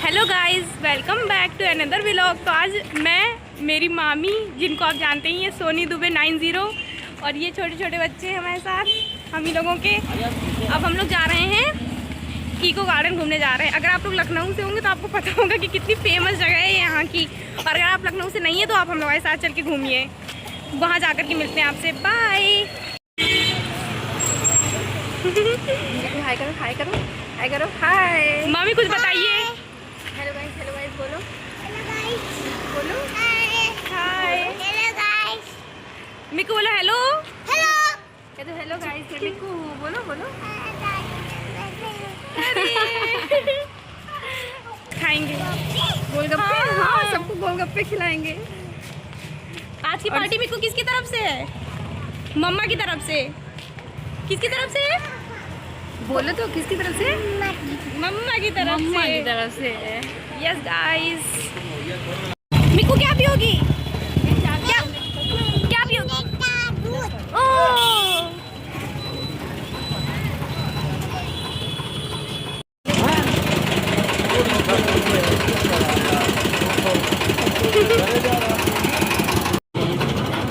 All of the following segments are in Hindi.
Hello guys, welcome back to another vlog. तो आज मैं, मेरी मामी जिनको आप जानते ही हैं, सोनी दुबे 90, और ये छोटे छोटे बच्चे हमारे साथ, हम ही लोगों के। अब हम लोग जा रहे हैं इको गार्डन घूमने जा रहे हैं। अगर आप लोग लखनऊ से होंगे तो आपको पता होगा कि कितनी फेमस जगह है यहाँ की, और अगर आप लखनऊ से नहीं है तो आप हम लोग के साथ चल के घूमिए। वहाँ जा कर के मिलते हैं आपसे। बाय। हाय करो, हाय करो, हाय करो, हाय। मामी कुछ बताइए। हेलो गाइस बोलो। हेलो गाइस बोलो। हाय। Hello guys. मिकू बोलो हेलो। हेलो। कह दो हेलो गाइस। मिकू बोलो बोलो। खाएंगे गोलगप्पे। हाँ, सबको गोलगप्पे खिलाएंगे। आज की पार्टी मिकू किसकी तरफ से है? मम्मा की तरफ से। किसकी तरफ से है? बोलो तो, किसकी तरफ से? मम्मा की तरफ से। मम्मा की तरफ से। Yes guys. मिकू क्या पियोगी? क्या पियोगी? ओह,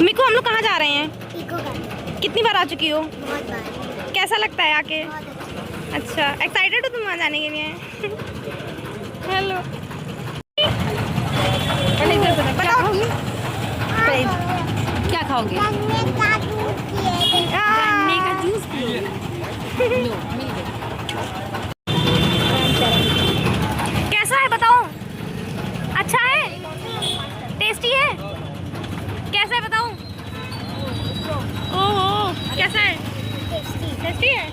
मिकू हम लोग कहाँ जा रहे हैं? कितनी बार आ चुकी हो? बहुत बार। कैसा लगता है आके? अच्छा, एक्साइटेड हो तुम वहाँ जाने के लिए? हेलो। क्या खाओगे? गन्ने का जूस कैसा है बताओ? अच्छा है? टेस्टी है? कैसा है बताओ? ओहो, कैसा है? टेस्टी है?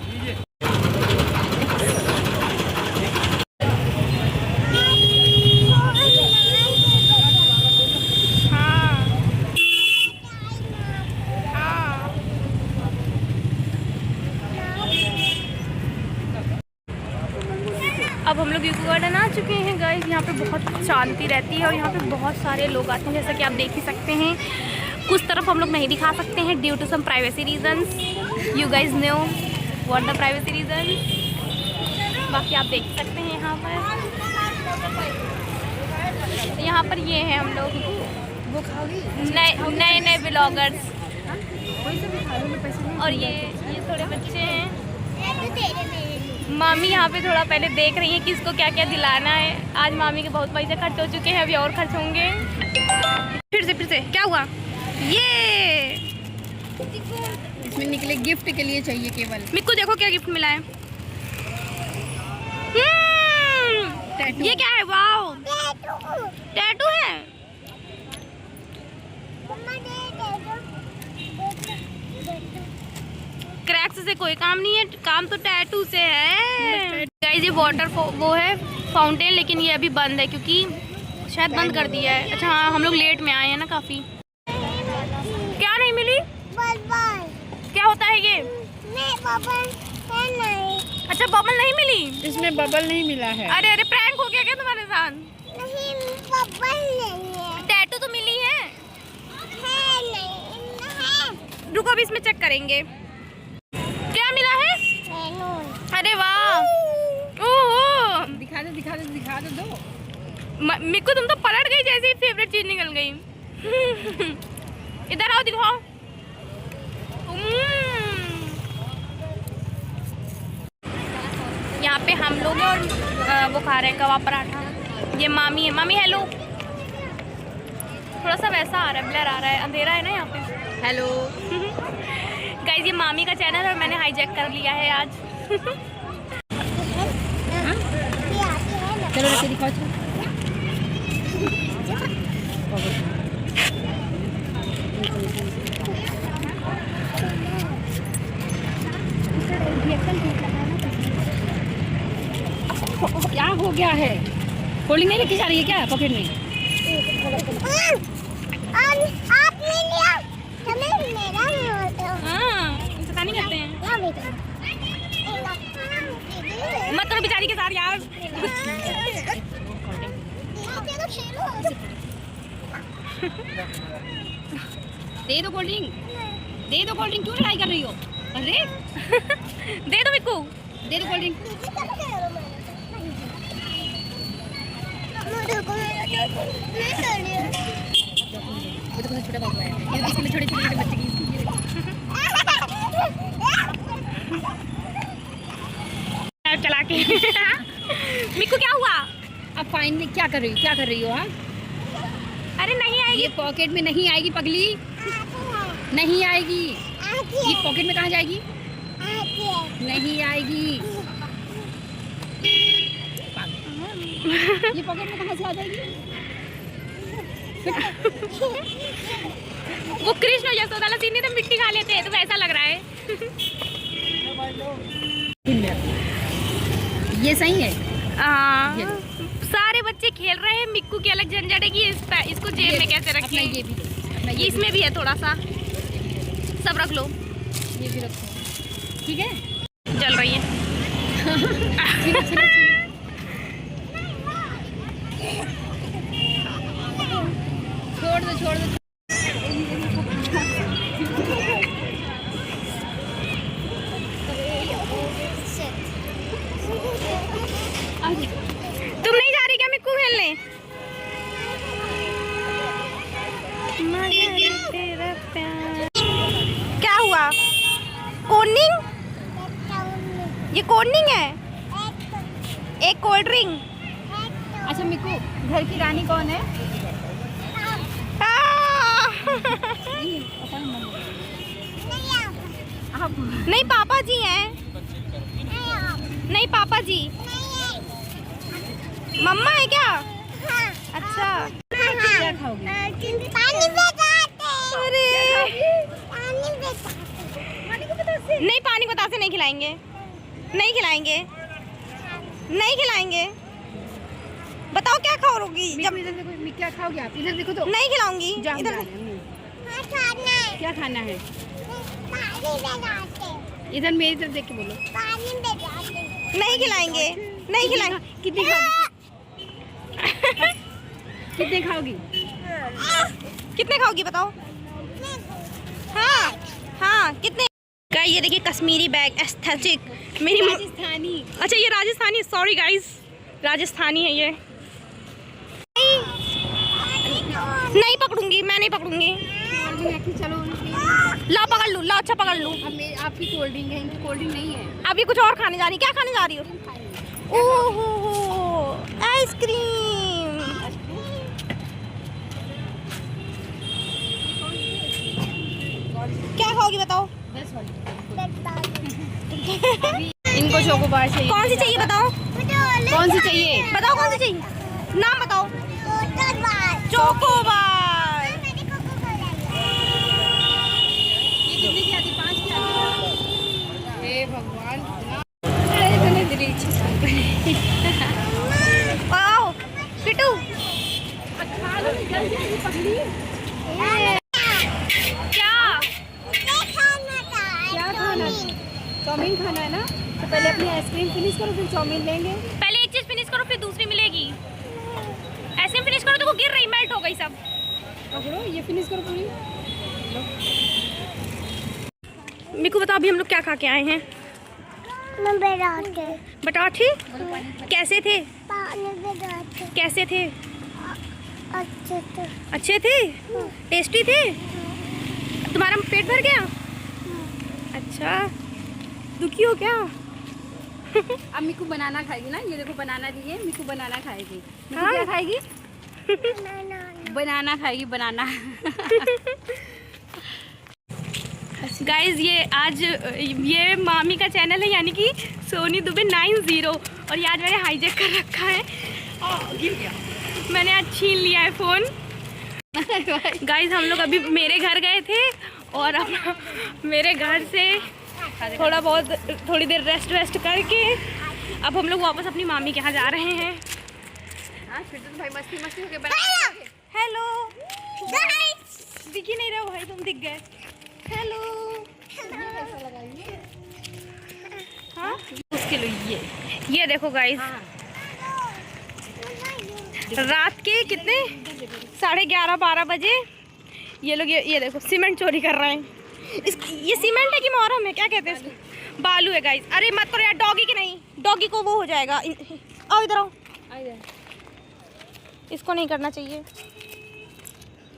अब हम लोग इको गार्डन आ चुके हैं गाइस। यहाँ पे बहुत शांति रहती है और यहाँ पे बहुत सारे लोग आते हैं, जैसा कि आप देख ही सकते हैं। कुछ तरफ हम लोग नहीं दिखा सकते हैं due to some privacy reasons. You guys know what the privacy reason. बाकी आप देख सकते हैं यहाँ पर ये हैं हम लोग नए ब्लॉगर्स, और ये थोड़े बच्चे हैं। मामी यहाँ पे थोड़ा पहले देख रही हैं किसको क्या क्या दिलाना है। आज मामी के बहुत पैसे खर्च हो चुके हैं, अभी और खर्च होंगे। फिर से क्या हुआ? ये इसमें निकले गिफ्ट के लिए चाहिए केवल। मिक्कू देखो क्या गिफ्ट मिला है। ये क्या है? वाओ, टैटू है। क्रैक्स से कोई काम नहीं है, काम तो टैटू से है। गाइस ये वाटर वो है फाउंटेन, लेकिन ये अभी बंद है क्योंकि शायद बंद कर दिया है। अच्छा हाँ, हम लोग लेट में आए हैं ना काफी। क्या नहीं मिली? क्या होता है ये? बबल नहीं। अच्छा, बबल नहीं मिली? इसमें बबल नहीं मिला है। अरे अरे, प्रैंक हो गया क्या तुम्हारे साथ? नहीं, बबल नहीं है। टैटू तो मिली है? नहीं। रुको अभी इसमें चेक करेंगे क्या मिला है। अरे वाह, ओहो, दिखा दे दो। मिक्कू तुम तो पलट गई जैसे ही फेवरेट चीज निकल गई। इधर आओ, दिखाओ। यहाँ पे हम लोग हैं और वो खा रहे हैं कबाब पराठा। ये मामी है। मामी हेलो। थोड़ा सा वैसा आ रहा है, ब्लर आ रहा है, अंधेरा है ना यहाँ पे। हेलो गाइस, ये मामी का चैनल है और मैंने हाईजैक कर लिया है आज। चलो रखे दिखाओ। क्या हो गया है? होल्डिंग नहीं रखी जा रही है क्या पॉकेट में? आप नहीं लिया, मेरा नहीं होता। हाँ, पता नहीं करते हैं। मत करो बेचारी के साथ यार। दे दो कोल्ड ड्रिंक, दे दो कोल्ड ड्रिंक। क्यों लड़ाई कर रही हो? अरे दे दो मिक्कू, दे दो कोल्ड ड्रिंक। वो तो छोटा बाबू है, ये इसके लिए छोटे छोटे बच्चे की चला के मिक्कू क्या हुआ? अब फाइन में क्या कर रही हो, क्या कर रही हो? हाँ, अरे नहीं आएगी। ये पॉकेट में नहीं आएगी पगली, नहीं आएगी। ये पॉकेट में कहाँ जाएगी? नहीं आएगी। ये पॉकेट में कहाँ से आ जाएगी? वो कृष्ण और यशोदा वाला सीन नहीं तो मिट्टी खा लेते हैं, तो वैसा लग रहा है। ये सही है। हाँ, सारे बच्चे खेल रहे हैं। मिक्कू की अलग झंझट है कि इसको जेब में कैसे रखें। ये भी दो, ये इसमें भी है थोड़ा सा, सब रख लो। ये भी रखो, ठीक है। जल रही है। छोड़ दो, छोड़ दो। तुम नहीं जा रही क्या मिक्कू खेलने? क्या हुआ? कोर्निंग? ये कोर्निंग है? एक कोल्ड ड्रिंक। अच्छा मिक्कू, घर की रानी कौन है? नहीं पापा जी हैं। नहीं पापा जी, मम्मा है क्या? अच्छा, क्या खाओगे? अरे नहीं, पानी बतासे नहीं खिलाएंगे, नहीं खिलाएंगे, नहीं खिलाएंगे। बताओ क्या खाओगी? जब इधर देखो, क्या खाओगे आप? इधर देखो तो। नहीं खिलाऊंगी। जाओ, इधर जाओ। क्या खाना है? इधर मेरी तरफ देख के बोलो। नहीं खिलाएंगे, नहीं खिलाएंगे। कितने खाओगी? कितने खाओगी? कितने खाओगी बताओ? हाँ हाँ, कितने? गाइस ये देखिए कश्मीरी बैग एस्थेटिक। मेरी राजस्थानी। अच्छा ये राजस्थानी, सॉरी गाइस, राजस्थानी है ये। नहीं पकड़ूंगी, मैं नहीं पकड़ूंगी। चलो ला पकड़ लूँ, ला अच्छा पकड़ लूँ। आपकी कोल्ड ड्रिंक है, इनकी कोल्ड ड्रिंक नहीं है। अभी कुछ और खाने जा रही, क्या खाने जा रही हो? ओहो आइसक्रीम। क्या खाओगी बताओ? इनको चोकोबार चाहिए। कौन सी चाहिए बताओ? कौन सी चाहिए? बताओ कौन सी चाहिए, नाम बताओ। चोकोबार। ये कितने की आती? 5 की आती? हे भगवान, आओ पिटू। क्या खाना? चाउमीन खाना है ना? तो पहले अपनी आइसक्रीम फिनिश करो, फिर चाउमीन लेंगे। पहले एक चीज फिनिश करो फिर दूसरी मिलेगी। ऐसे फिनिश करो तो वो गिर रही, मेल्ट हो गई सब। पकड़ो, ये फिनिश करो पूरी। मिक्कू बताओ अभी हम लोग क्या खा के आए हैं? बटाठे। कैसे थे? कैसे थे? अच्छे थे, टेस्टी थे। तुम्हारा पेट भर गया? अच्छा, दुखी हो क्या? अब मिक्कू बनाना खाएगी ना, ये देखो बनाना दिए, मिक्कू बनाना खाएगी। हाँ। क्या खाएगी? बनाना खाएगी, बनाना। गाइज ये मामी का चैनल है, यानी कि सोनी दुबे 90। और ये आज मैंने हाईजैक कर रखा है। गिर गया, मैंने आज छीन लिया है फ़ोन। गाइज हम लोग अभी मेरे घर गए थे और अपना मेरे घर से थोड़ी देर रेस्ट करके अब हम लोग वापस अपनी मामी के यहाँ जा रहे हैं। भाई मस्ती हो गई। हेलो दिख ही नहीं रहे हो भाई, तुम दिख गए। हेलो हाँ उसके लिए ये देखो गाइस, रात के कितने 11:30-12 बजे ये लोग ये देखो सीमेंट चोरी कर रहे हैं। ये सीमेंट है कि मोहरम है, क्या कहते हैं इसको? बालू है गाइस। अरे मत करो यार, डॉगी की नहीं, डॉगी को वो हो जाएगा। आओ इधर आओ। इसको नहीं करना चाहिए।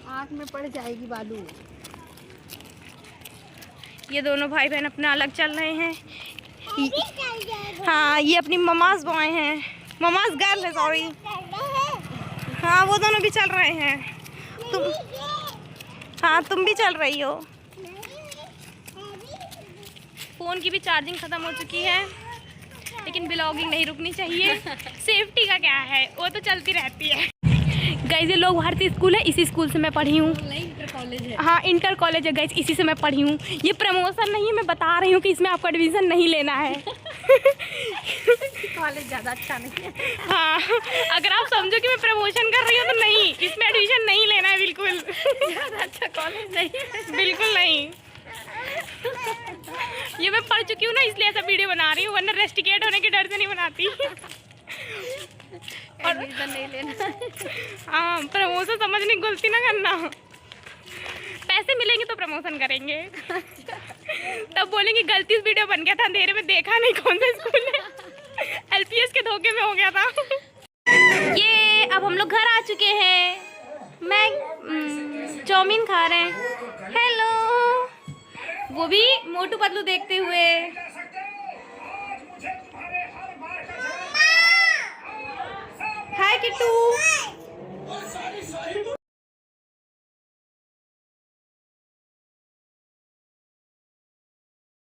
आँख में पड़ जाएगी बालू। ये दोनों भाई बहन अपना अलग चल रहे हैं। हाँ, ये अपनी ममाज बॉय हैं, ममाज गर्ल है, सॉरी। हाँ, वो दोनों भी चल रहे हैं। हाँ, तुम भी चल रही हो। फ़ोन की भी चार्जिंग ख़त्म हो चुकी है, लेकिन ब्लॉगिंग नहीं रुकनी चाहिए। सेफ्टी का क्या है, वो तो चलती रहती है। गाइस, ये लोग भारतीय स्कूल है, इसी स्कूल से मैं पढ़ी हूँ। इंटर कॉलेज है। हाँ, इंटर कॉलेज है गाइस, इसी से मैं पढ़ी हूँ। ये प्रमोशन नहीं है, मैं बता रही हूँ कि इसमें आपका एडमिशन नहीं लेना है। कॉलेज ज़्यादा अच्छा नहीं है। हाँ, अगर आप समझो कि मैं प्रमोशन कर रही हूँ तो नहीं, इसमें एडमिशन नहीं लेना है बिल्कुल। ज़्यादा अच्छा कॉलेज नहीं है। बिल्कुल नहीं। ये मैं पढ़ चुकी हूँ ना, इसलिए ऐसा वीडियो बना रही हूँ, वरना रेस्टिकेट होने के डर से नहीं बनाती। और एडमिशन नहीं लेना। हाँ, प्रमोशन समझने की गलती ना करना। पैसे मिलेंगे तो प्रमोशन करेंगे। तब बोलेंगे गलती से वीडियो बन गया था, अंधेरे में देखा नहीं कौन सा स्कूल है। LPS के धोखे में हो गया था। ये अब हम लोग घर आ चुके हैं। मैं चाउमीन खा रहे हैं। हेलो, वो भी मोटू पतलू देखते हुए। हाय किट्टू।